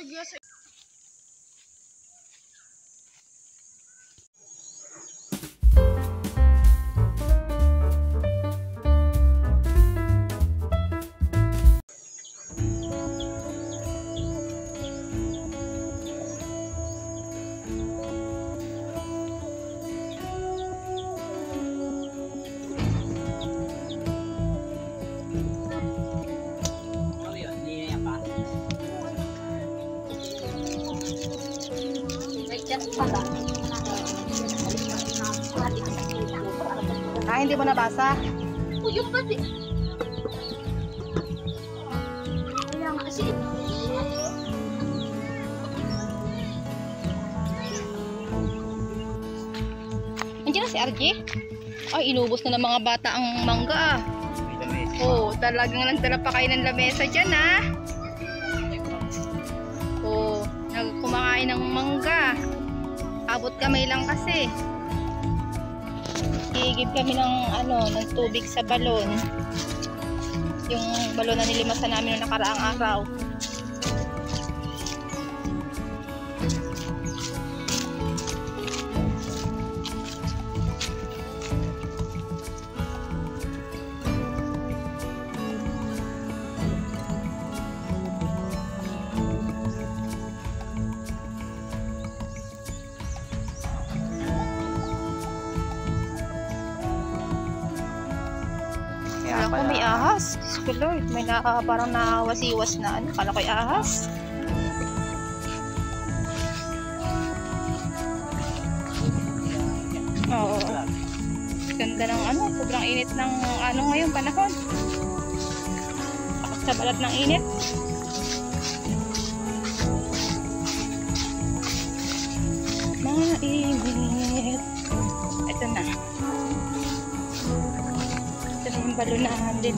Yes. Ah, hindi mo nabasa? Yung pati. Kaya nga kasi. Andiyan na si RJ? Ay, inubos na ng mga bata ang mangga ah. Oo, talagang nagdala pa kayo ng lamesa dyan ah. Oo, nagkumakain ng mangga. Abot kamay lang kasi. Iigib kami ng ng tubig sa balon. Yung balon na nilimasan namin noong nakaraang araw. Kala ko may ahas. Diyos ko Lord, may parang nawasiwas na ano. Kala ko'y ahas. Oo. Ganda ng sobrang init ng ngayon panahon. Sa balat ng init. Mainit. Ito na. Yung balunahan din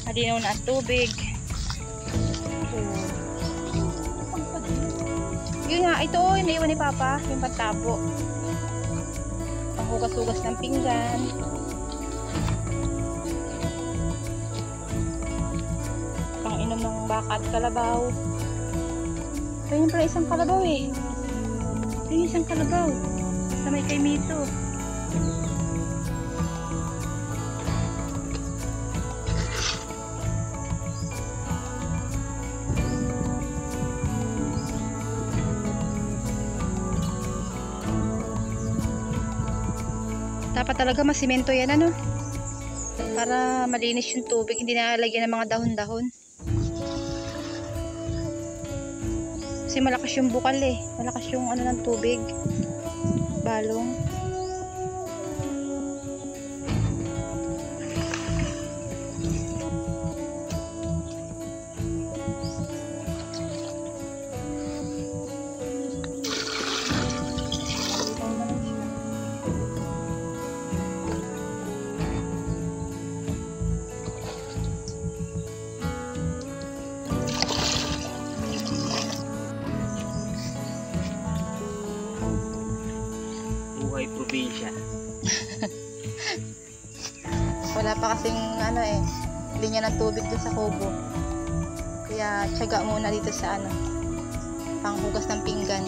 malinaw na ang tubig. Yun nga, ito iniwan ni Papa yung pantabo, panghugas-hugas ng pinggan, pang inom ng baka at kalabaw. Ito yung pala isang kalabaw eh. Ito yung isang kalabaw sa may kay Mito. Dapat talaga masimento yan para malinis yung tubig, hindi nalagyan ng mga dahon-dahon. Kasi malakas yung bukal eh, malakas yung ng tubig, balong. Probinsya. Wala pa kasing linya ng tubig dun sa kubo. Kaya tiyaga muna dito sa panghugas ng pinggan.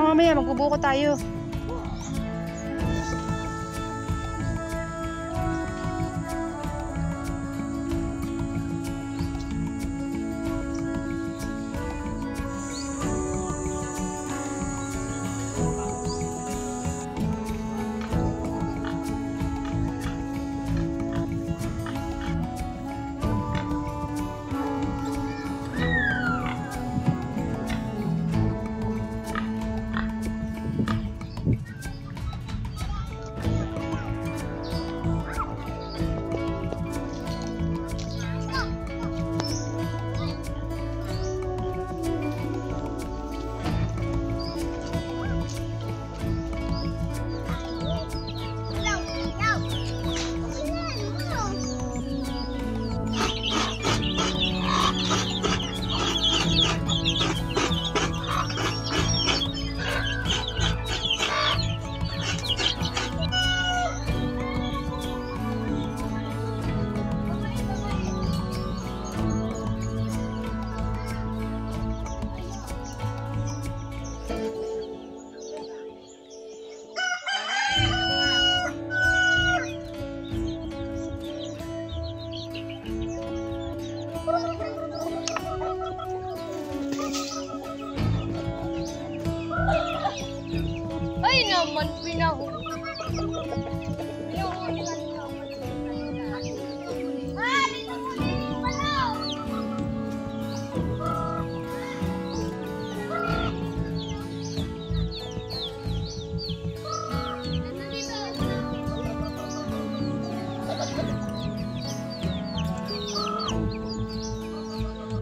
Mamaya magbubuko tayo. naman, pinahuli.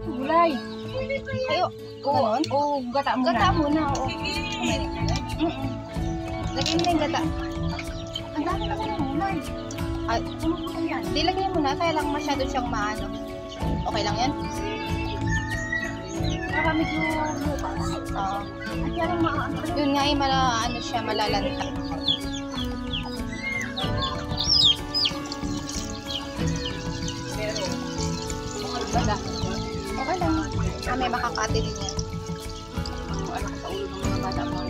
Gulay. Ayo. Oo, oo, gata muna. Gata muna, oo. Lagyan mo yung gata. Ang dami naman ng gulay. Ay, Tumutuloy yan. di lagyan mo na, kaya lang masyado siyang maano. Okay lang yan? Para medyo bukas. Oo. At yan ang maano. Yun nga ano siya, malalanta. Wala. Okay lang. May makakati din yan. Ano sa ulo ng mga bata mo?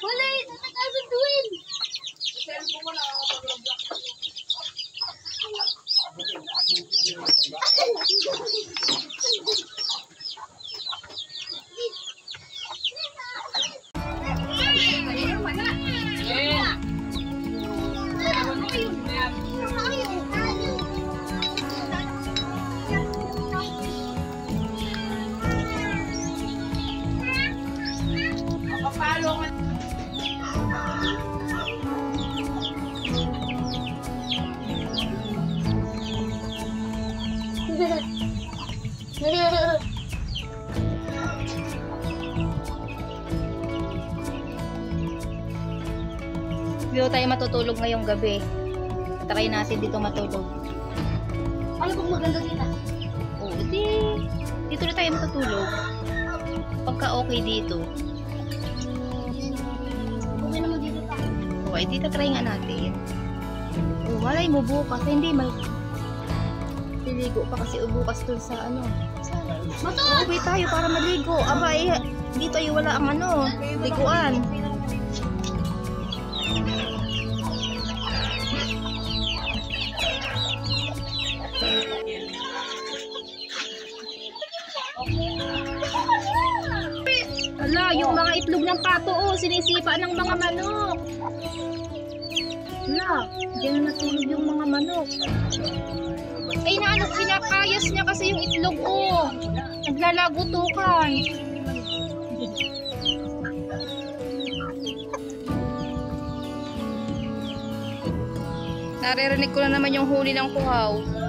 Wala eh, natakasunduin. Dito tayo matutulog ngayong gabi. Try natin dito matulog. Ano bang maganda dito? Oo, dito na tayo matutulog. Pagka okay dito. Okay naman dito pa. Okay, dito try nga natin. Oh, malay mo bukas. Hindi, liligo pa kasi bukas dun sa ano. Matod! Uwi tayo para maligo. Aba, dito ay wala ang ano, liguan. Ala, yung mga itlog ng pato, sinisipa ng mga manok. Ala, diyan na natulog yung mga manok. Ay, pinapayas niya kasi yung itlog, naglalagutukan. Naririnig ko na naman yung huli ng kuhaw.